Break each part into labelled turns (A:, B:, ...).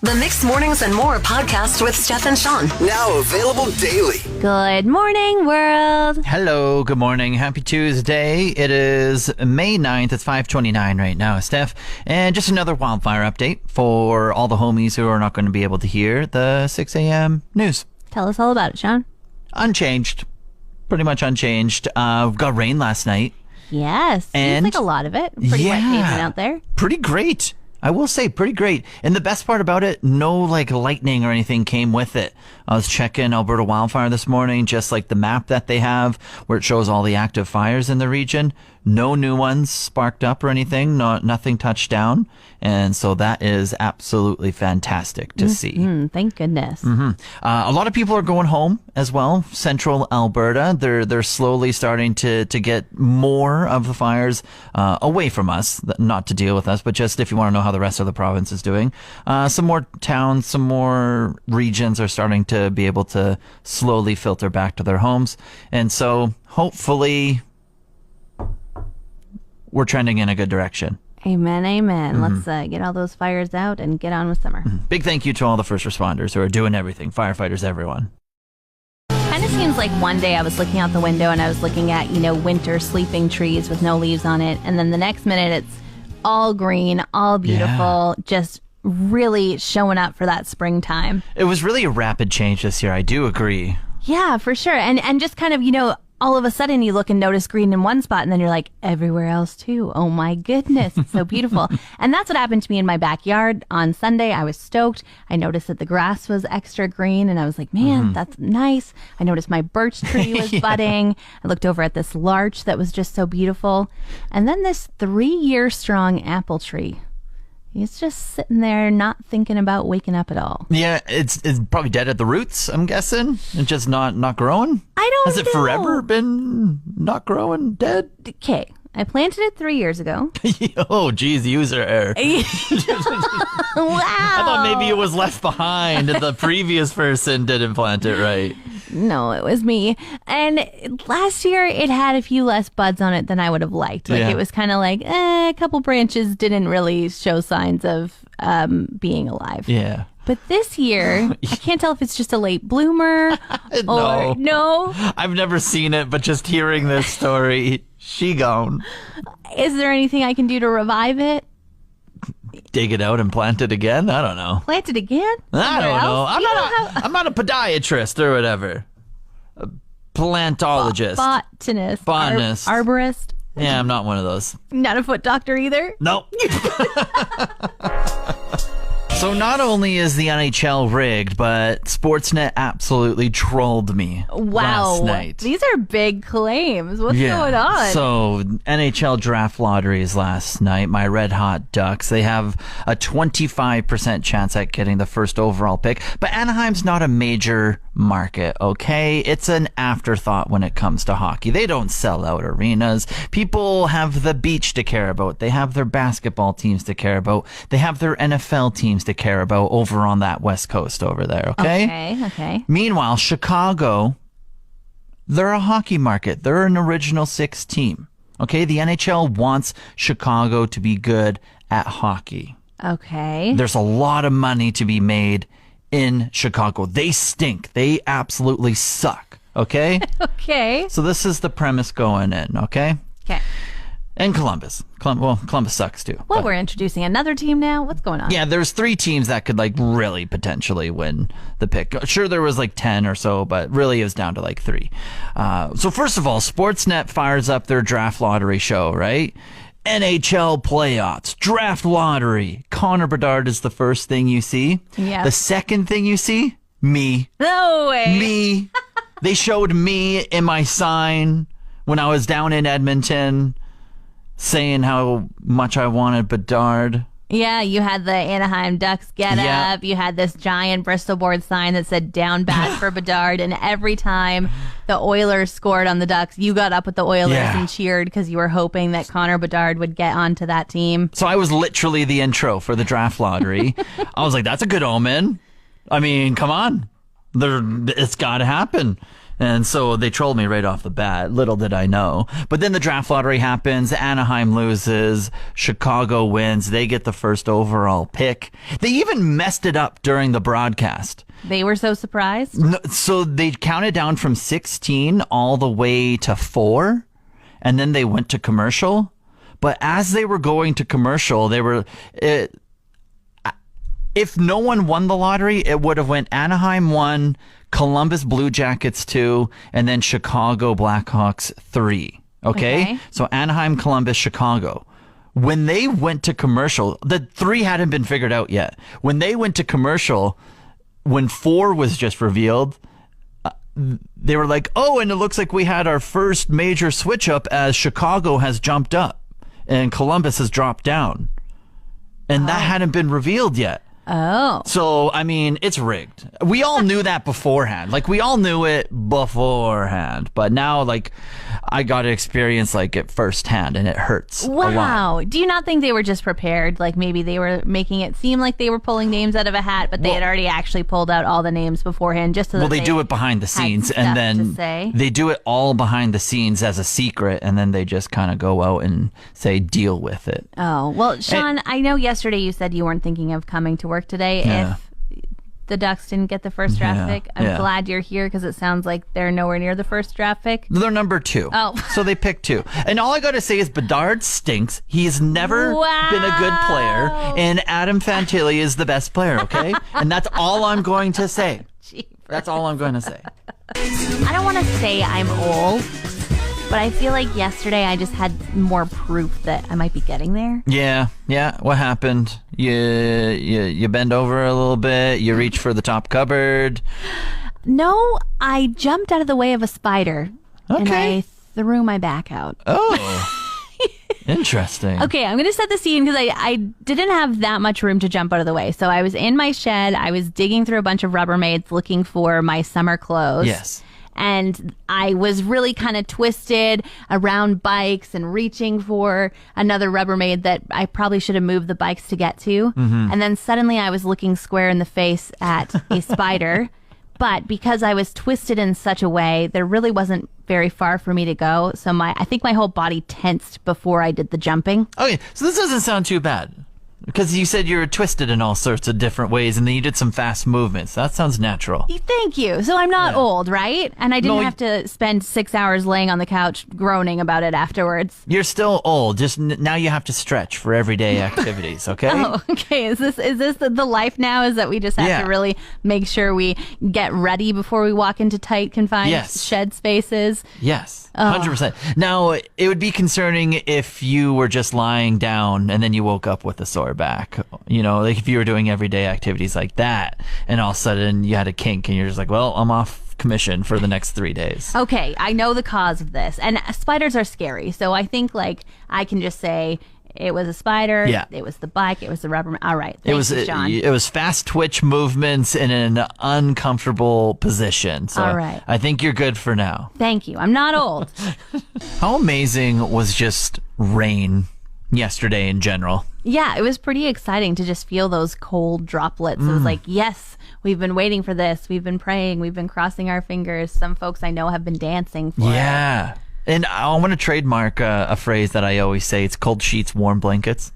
A: The Mixed Mornings and More podcast with Steph and Sean.
B: Now available daily.
C: Good morning, world.
D: Hello, good morning. Happy Tuesday. It is May 9th. It's 5:29 right now, Steph. And just another wildfire update for all the homies who are not going to be able to hear the 6 a.m. news.
C: Tell us all about it, Sean.
D: Unchanged. Pretty much unchanged. We got rain last night.
C: Yes.
D: And
C: seems like a lot of it. Pretty wet pavement out there.
D: Pretty great. I will say, pretty great. And the best part about it, no lightning or anything came with it. I was checking Alberta Wildfire this morning, just like the map that they have where it shows all the active fires in the region. No new ones sparked up or anything. Nothing touched down. And so that is absolutely fantastic to see.
C: Thank goodness.
D: A lot of people are going home as well. Central Alberta, they're slowly starting to get more of the fires away from us, not to deal with us, but just if you want to know how the rest of the province is doing. Some more towns, some more regions are starting to be able to slowly filter back to their homes. And so hopefully we're trending in a good direction.
C: Amen, amen. Let's get all those fires out and get on with summer.
D: Big thank you to all the first responders who are doing everything. Firefighters, everyone.
C: Kind of seems like one day I was looking out the window and I was looking at, winter sleeping trees with no leaves on it. And then the next minute it's all green, all beautiful, just really showing up for that springtime.
D: It was really a rapid change this year. I do agree.
C: Yeah, for sure. And just kind of, all of a sudden you look and notice green in one spot and then you're like, everywhere else too. Oh my goodness, it's so beautiful. And that's what happened to me in my backyard on Sunday. I was stoked. I noticed that the grass was extra green and I was like, man, that's nice. I noticed my birch tree was budding. I looked over at this larch that was just so beautiful. And then this 3-year strong apple tree. He's just sitting there not thinking about waking up at all.
D: Yeah, it's probably dead at the roots, I'm guessing. And just not growing?
C: I don't know.
D: Has it forever been not growing, dead?
C: Okay, I planted it 3 years ago.
D: Oh, geez, user error.
C: Wow.
D: I thought maybe it was left behind and the previous person didn't plant it right.
C: No, it was me. And last year it had a few less buds on it than I would have liked. It was kind of like, a couple branches didn't really show signs of being alive.
D: Yeah.
C: But this year, I can't tell if it's just a late bloomer or no.
D: I've never seen it, but just hearing this story, she gone.
C: Is there anything I can do to revive it?
D: Dig it out and plant it again? I don't know.
C: Plant it again?
D: I don't know.
C: Else?
D: I'm not a podiatrist or whatever. A plantologist.
C: Botanist. Arborist.
D: Yeah, I'm not one of those.
C: Not a foot doctor either?
D: Nope. So not only is the NHL rigged, but Sportsnet absolutely trolled me last night.
C: These are big claims. What's going on?
D: So NHL Draft Lottery is last night. My Red Hot Ducks, they have a 25% chance at getting the first overall pick. But Anaheim's not a major market, okay? It's an afterthought when it comes to hockey. They don't sell out arenas. People have the beach to care about. They have their basketball teams to care about. They have their NFL teams to care about over on that West Coast over there, okay?
C: Okay.
D: Meanwhile, Chicago, they're a hockey market. They're an original six team, okay? The NHL wants Chicago to be good at hockey.
C: Okay.
D: There's a lot of money to be made in Chicago. They stink. They absolutely suck, okay?
C: Okay.
D: So this is the premise going in, okay?
C: Okay.
D: And Columbus. Columbus sucks too.
C: Well, we're introducing another team now. What's going on?
D: Yeah, there's 3 teams that could really potentially win the pick. Sure, there was 10 or so, but really it was down to 3. So first of all, Sportsnet fires up their draft lottery show, right? NHL playoffs, draft lottery. Connor Bedard is the first thing you see.
C: Yeah.
D: The second thing you see, me.
C: No way.
D: Me. They showed me in my sign when I was down in Edmonton, saying how much I wanted Bedard.
C: Yeah, you had the Anaheim Ducks get up. You had this giant Bristol board sign that said down bad for Bedard. And every time the Oilers scored on the Ducks, you got up with the Oilers and cheered because you were hoping that Connor Bedard would get onto that team.
D: So I was literally the intro for the draft lottery. I was like, that's a good omen. I mean, come on. It's got to happen. And so they trolled me right off the bat. Little did I know. But then the draft lottery happens. Anaheim loses. Chicago wins. They get the first overall pick. They even messed it up during the broadcast.
C: They were so surprised?
D: No, so they counted down from 16 all the way to 4. And then they went to commercial. But as they were going to commercial, they were... if no one won the lottery, it would have went Anaheim 1, Columbus Blue Jackets 2, and then Chicago Blackhawks 3. Okay? So Anaheim, Columbus, Chicago. When they went to commercial, the 3 hadn't been figured out yet. When they went to commercial, when 4 was just revealed, they were like, oh, and it looks like we had our first major switch up as Chicago has jumped up and Columbus has dropped down. And that hadn't been revealed yet.
C: Oh.
D: So, I mean, it's rigged. We all knew that beforehand. Like, we all knew it beforehand. But now, like, I got to experience, like, it firsthand, and it hurts a lot.
C: Wow. Do you not think they were just prepared? Like, maybe they were making it seem like they were pulling names out of a hat, but they had already actually pulled out all the names beforehand just so that
D: they do it behind the scenes, and then they do it all behind the scenes as a secret, and then they just kind of go out and say, deal with it.
C: Oh, well, Sean, I know yesterday you said you weren't thinking of coming to work today if the Ducks didn't get the first draft pick. I'm glad you're here because it sounds like they're nowhere near the first draft pick.
D: They're number 2.
C: Oh.
D: So they picked 2. And all I got to say is Bedard stinks. He's never been a good player. And Adam Fantilli is the best player, okay? And that's all I'm going to say. That's all I'm going to say.
C: I don't want to say I'm old, but I feel like yesterday I just had more proof that I might be getting there.
D: Yeah. What happened? You bend over a little bit. You reach for the top cupboard.
C: No, I jumped out of the way of a spider.
D: Okay.
C: And I threw my back out.
D: Oh. Interesting.
C: Okay, I'm going to set the scene because I didn't have that much room to jump out of the way. So I was in my shed. I was digging through a bunch of Rubbermaids looking for my summer clothes.
D: Yes.
C: And I was really kind of twisted around bikes and reaching for another Rubbermaid that I probably should have moved the bikes to get to. Mm-hmm. And then suddenly I was looking square in the face at a spider. But because I was twisted in such a way, there really wasn't very far for me to go. So I think my whole body tensed before I did the jumping.
D: Okay, so this doesn't sound too bad. Because you said you were twisted in all sorts of different ways, and then you did some fast movements. That sounds natural.
C: Thank you. So I'm not old, right? And I didn't have to spend 6 hours laying on the couch groaning about it afterwards.
D: You're still old. Just now you have to stretch for everyday activities, okay?
C: Oh, okay. Is this the life now? Is that we just have to really make sure we get ready before we walk into tight, confined shed spaces?
D: Yes. 100%. Now, it would be concerning if you were just lying down and then you woke up with a sore back. You know, like if you were doing everyday activities like that and all of a sudden you had a kink and you're just like, well, I'm off commission for the next 3 days.
C: Okay, I know the cause of this. And spiders are scary. So I think like I can just say it was a spider. Yeah. It was the bike. It was the rubber. All right. Thank you, John.
D: It was fast twitch movements in an uncomfortable position. So
C: all right.
D: I think you're good for now.
C: Thank you. I'm not old.
D: How amazing was just rain yesterday in general?
C: Yeah, it was pretty exciting to just feel those cold droplets. It was like, yes, we've been waiting for this. We've been praying. We've been crossing our fingers. Some folks I know have been dancing for it.
D: And I want to trademark a phrase that I always say. It's cold sheets, warm blankets.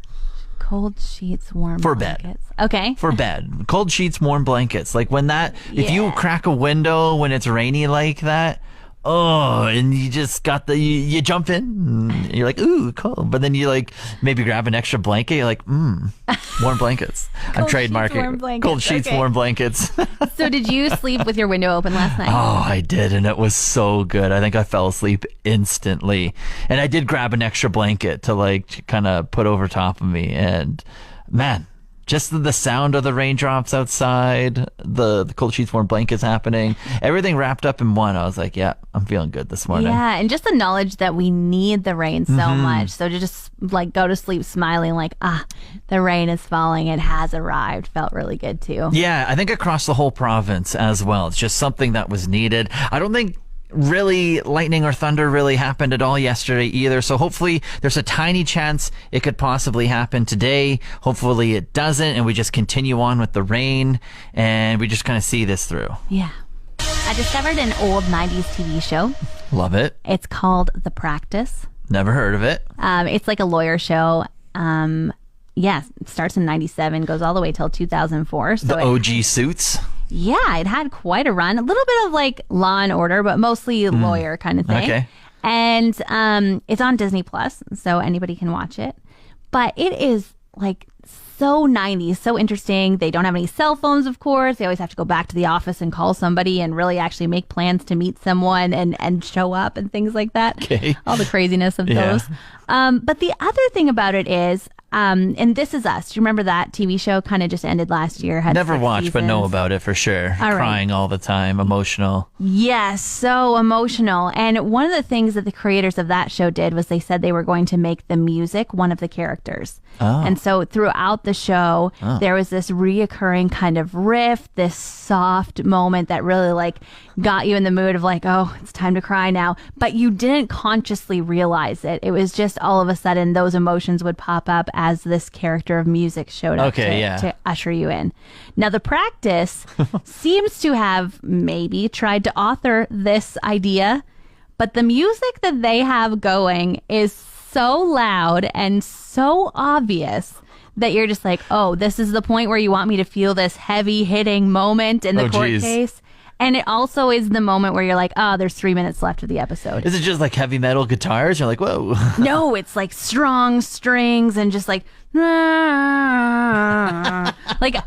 C: Cold sheets, warm
D: for
C: blankets.
D: Bed.
C: Okay.
D: For bed. Cold sheets, warm blankets. Like when if you crack a window when it's rainy like that, and you just got you jump in, and you're like, ooh, cold. But then you like maybe grab an extra blanket. You're like, warm blankets. I'm trademarking cold sheets, warm blankets.
C: So did you sleep with your window open last night?
D: Oh, I did, and it was so good. I think I fell asleep instantly. And I did grab an extra blanket to like kind of put over top of me. And man, just the sound of the raindrops outside, the cold sheets, warm blankets happening, everything wrapped up in one. I was like, yeah, I'm feeling good this morning.
C: Yeah, and just the knowledge that we need the rain so much. So to just like go to sleep smiling like, the rain is falling. It has arrived. Felt really good too.
D: Yeah, I think across the whole province as well. It's just something that was needed. I don't think really lightning or thunder really happened at all yesterday either. So hopefully there's a tiny chance it could possibly happen today. Hopefully it doesn't, and we just continue on with the rain and we just kind of see this through.
C: Yeah. I discovered an old 90s TV show.
D: Love it.
C: It's called The Practice.
D: Never heard of it.
C: It's like a lawyer show. It starts in 97, goes all the way till 2004. So
D: The OG Suits.
C: Yeah, it had quite a run. A little bit of like Law and Order, but mostly lawyer kind of thing.
D: Okay.
C: And it's on Disney Plus, so anybody can watch it. But it is like so 90s, so interesting. They don't have any cell phones, of course. They always have to go back to the office and call somebody and really actually make plans to meet someone and show up and things like that.
D: Okay.
C: All the craziness of those. But the other thing about it is, and This Is Us. Do you remember that TV show? Kind of just ended last year. Had
D: Never
C: 6
D: watched, but know
C: seasons.
D: about it for sure.
C: All right.
D: Crying all the time, emotional.
C: Yes, so emotional. And one of the things that the creators of that show did was they said they were going to make the music one of the characters.
D: Oh.
C: And so throughout the show, there was this reoccurring kind of riff, this soft moment that really like got you in the mood of like, oh, it's time to cry now. But you didn't consciously realize it. It was just all of a sudden those emotions would pop up as this character of music showed up to usher you in. Now, The Practice seems to have maybe tried to author this idea, but the music that they have going is so loud and so obvious that you're just like, oh, this is the point where you want me to feel this heavy hitting moment in the court case. And it also is the moment where you're like, oh, there's 3 minutes left of the episode.
D: Is it just like heavy metal guitars? You're like, whoa.
C: No, it's like strong strings and just like, like,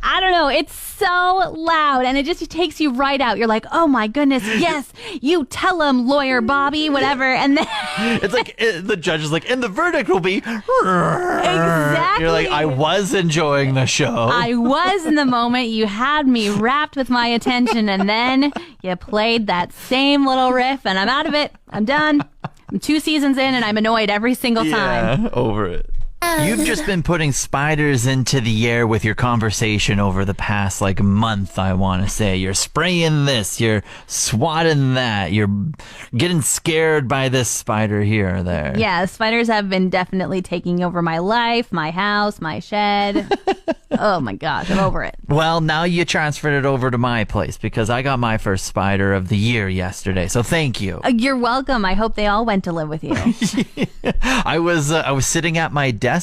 C: I don't know. It's so loud and it just takes you right out. You're like, oh my goodness, yes, you tell him, lawyer Bobby, whatever. And then
D: It's like the judge is like, and the verdict will be.
C: Exactly.
D: You're like, I was enjoying the show.
C: I was in the moment. You had me wrapped with my attention, and then you played that same little riff, and I'm out of it. I'm done. I'm 2 seasons in, and I'm annoyed every single time.
D: Yeah, over it. You've just been putting spiders into the air with your conversation over the past like month, I want to say. You're spraying this, you're swatting that, you're getting scared by this spider here or there.
C: Yeah, spiders have been definitely taking over my life, my house, my shed. Oh my gosh, I'm over it.
D: Well, now you transferred it over to my place because I got my first spider of the year yesterday. So thank you.
C: You're welcome. I hope they all went to live with you.
D: I was sitting at my desk.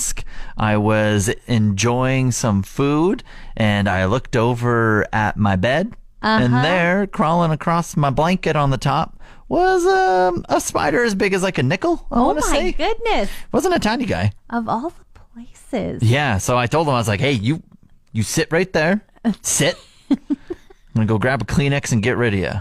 D: I was enjoying some food, and I looked over at my bed, and there, crawling across my blanket on the top, was a spider as big as like a nickel. I want to say.
C: Oh my goodness!
D: Wasn't a tiny guy.
C: Of all the places.
D: Yeah. So I told him, I was like, "Hey, you sit right there. Sit. I'm gonna go grab a Kleenex and get rid of you."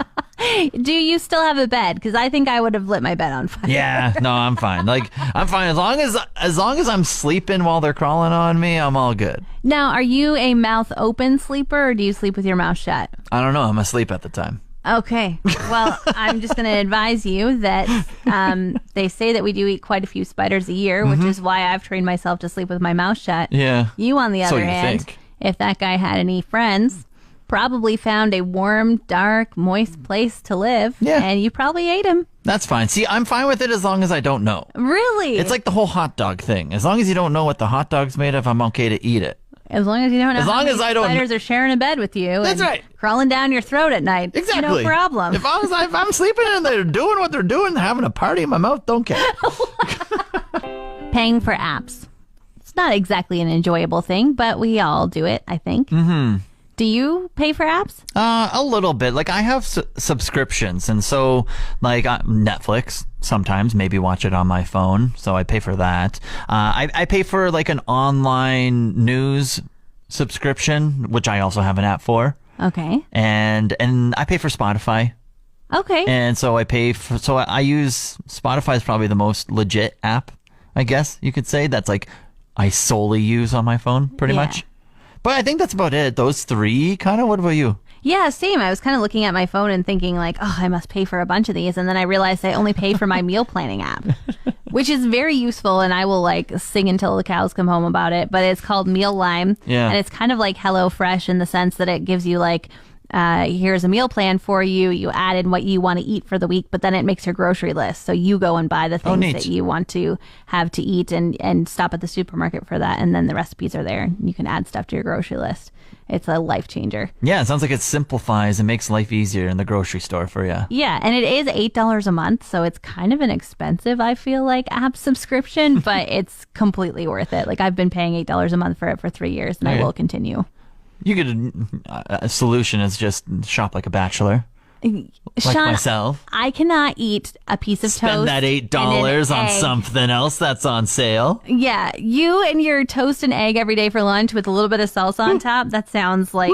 C: Do you still have a bed? Because I think I would have lit my bed on fire.
D: Yeah, no, I'm fine. Like, I'm fine as long as I'm sleeping while they're crawling on me. I'm all good.
C: Now, are you a mouth open sleeper, or do you sleep with your mouth shut?
D: I don't know. I'm asleep at the time.
C: Okay. Well, I'm just going to advise you that they say that we do eat quite a few spiders a year, which is why I've trained myself to sleep with my mouth shut.
D: Yeah.
C: You, on the
D: So
C: other
D: you
C: hand,
D: think.
C: if that guy had any friends, probably found a warm, dark, moist place to live.
D: Yeah.
C: And you probably ate him.
D: That's fine. See, I'm fine with it as long as I don't know.
C: Really?
D: It's like the whole hot dog thing. As long as you don't know what the hot dog's made of, I'm okay to eat it.
C: As long as you don't know
D: As
C: how
D: long
C: many
D: as I don't-
C: spiders are sharing a bed with you.
D: That's
C: and
D: right.
C: Crawling down your throat at night.
D: Exactly.
C: No problem.
D: If I'm sleeping and they're doing what they're doing, having a party in my mouth, don't care.
C: Paying for apps. It's not exactly an enjoyable thing, but we all do it, I think. Mm-hmm. Do you pay for apps?
D: A little bit. Like, I have subscriptions, and so like Netflix. Sometimes maybe watch it on my phone, so I pay for that. I pay for like an online news subscription, which I also have an app for.
C: Okay.
D: And I pay for Spotify.
C: Okay.
D: And so I use Spotify is probably the most legit app, I guess you could say. That's like I solely use on my phone pretty
C: Yeah.
D: much. But I think that's about it. Those 3 kind of. What about you?
C: Yeah, same. I was kind of looking at my phone and thinking like, oh, I must pay for a bunch of these. And then I realized I only pay for my meal planning app, which is very useful. And I will like sing until the cows come home about it. But it's called Meal Lime.
D: Yeah.
C: And it's kind of like HelloFresh in the sense that it gives you like here's a meal plan for you. You add in what you want to eat for the week, but then it makes your grocery list. So you go and buy the things that you want to have to eat and stop at the supermarket for that. And then the recipes are there. You can add stuff to your grocery list. It's a life changer.
D: Yeah, it sounds like it simplifies and makes life easier in the grocery store for you.
C: Yeah, and it is $8 a month, so it's kind of an expensive, I feel like, app subscription, but it's completely worth it. Like, I've been paying $8 a month for it for 3 years, and I will continue.
D: You could, a solution is just shop like a bachelor. Like
C: Sean,
D: myself.
C: I cannot eat a piece of
D: Spend
C: toast.
D: that $8 on something else that's on sale.
C: Yeah, you and your toast and egg every day for lunch with a little bit of salsa on top. That sounds like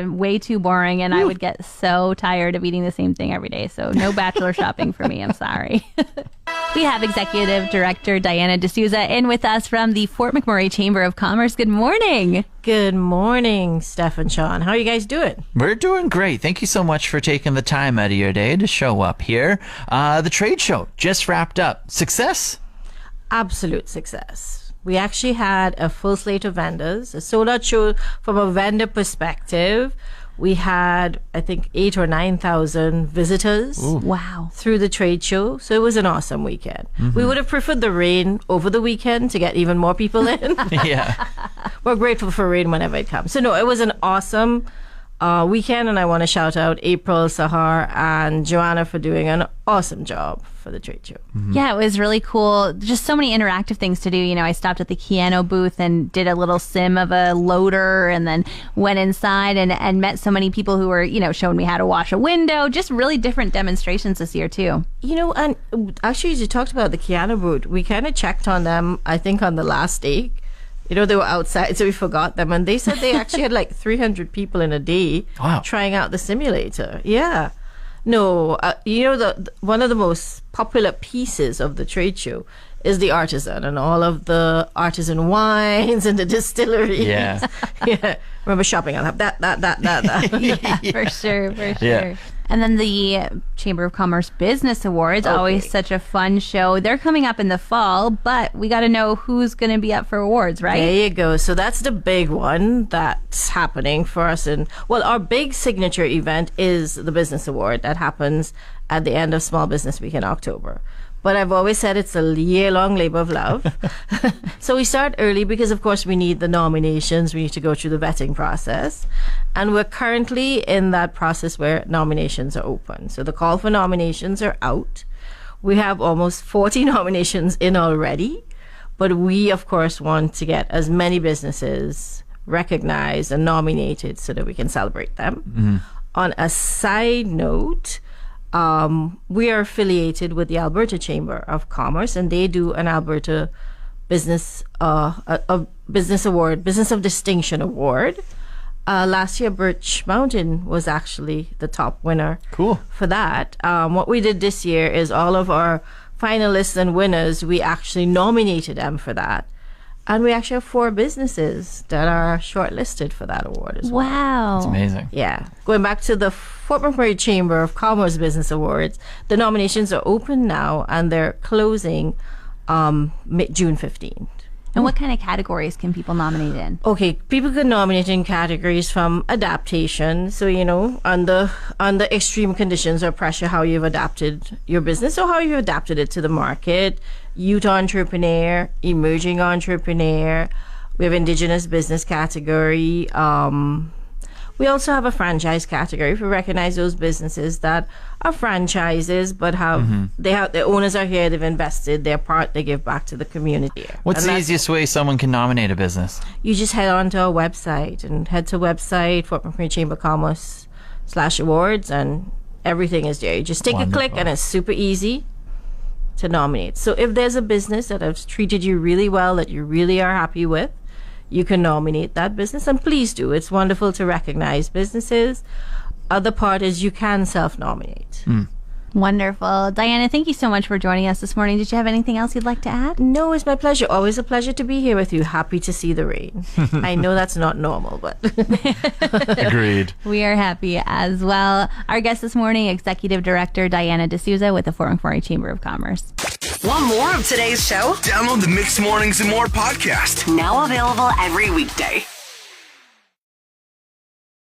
C: way too boring, and I would get so tired of eating the same thing every day. So no bachelor shopping for me. I'm sorry. We have Executive Director Diana D'Souza in with us from the Fort McMurray Chamber of Commerce. Good morning.
E: Good morning, Steph and Sean. How are you guys doing?
D: We're doing great. Thank you so much for taking the time out of your day to show up here. The trade show just wrapped up. Success?
E: Absolute success. We actually had a full slate of vendors, a sold-out show from a vendor perspective. We had, I think, 8,000 or 9,000 visitors.
D: Ooh.
C: Wow.
E: Through the trade show. So it was an awesome weekend. Mm-hmm. We would have preferred the rain over the weekend to get even more people in.
D: Yeah.
E: We're grateful for rain whenever it comes. So no, it was an awesome weekend, and I want to shout out April, Sahar, and Joanna for doing an awesome job for the trade show.
C: Mm-hmm. Yeah, it was really cool. Just so many interactive things to do. You know, I stopped at the Keanu booth and did a little sim of a loader, and then went inside and met so many people who were, you know, showing me how to wash a window. Just really different demonstrations this year too.
E: You know, and actually, as you talked about the Keanu booth, we kind of checked on them, I think, on the last day. You know, they were outside, so we forgot them. And they said they actually had like 300 people in a day trying out the simulator. Yeah. No, you know, one of the most popular pieces of the trade show is the artisan and all of the artisan wines and the distilleries.
D: Yeah.
E: Yeah. Remember shopping on that.
C: Yeah, for sure. Yeah. And then the Chamber of Commerce Business Awards, always such a fun show. They're coming up in the fall, but we got to know who's going to be up for awards, right?
E: There you go. So that's the big one that's happening for us. And well, our big signature event is the Business Award that happens at the end of Small Business Week in October. But I've always said it's a year-long labor of love. So we start early because, of course, we need the nominations. We need to go through the vetting process. And we're currently in that process where nominations are open. So the call for nominations are out. We have almost 40 nominations in already. But we, of course, want to get as many businesses recognized and nominated so that we can celebrate them. Mm-hmm. On a side note, we are affiliated with the Alberta Chamber of Commerce, and they do an Alberta Business Business Award, Business of Distinction Award. Last year, Birch Mountain was actually the top winner.
D: Cool.
E: For that. What we did this year is all of our finalists and winners, we actually nominated them for that. And we actually have 4 businesses that are shortlisted for that award as well.
C: Wow.
D: That's amazing.
E: Yeah. Going back to the Fort McMurray Chamber of Commerce Business Awards, the nominations are open now and they're closing June 15th.
C: And what kind of categories can people nominate in?
E: Okay, people can nominate in categories from adaptation. So, you know, under extreme conditions or pressure, how you've adapted your business or how you've adapted it to the market. Youth entrepreneur, emerging entrepreneur. We have Indigenous business category. We also have a franchise category. If we recognize those businesses that are franchises, but their owners are here, they've invested their part, they give back to the community.
D: What's the easiest way someone can nominate a business?
E: You just head on to our website and head to website, Fort McMurray Chamber of Commerce /awards, and everything is there. You just take a click and it's super easy to nominate. So if there's a business that has treated you really well, that you really are happy with, you can nominate that business, and please do. It's wonderful to recognize businesses. Other part is you can self-nominate.
C: Wonderful. Diana, thank you so much for joining us this morning. Did you have anything else you'd like to add?
E: No, it's my pleasure. Always a pleasure to be here with you. Happy to see the rain. I know that's not normal, but...
D: Agreed.
C: We are happy as well. Our guest this morning, Executive Director Diana D'Souza with the Fort McMurray Chamber of Commerce.
A: Want more of today's show?
B: Download the Mixed Mornings and More podcast.
A: Now available every weekday.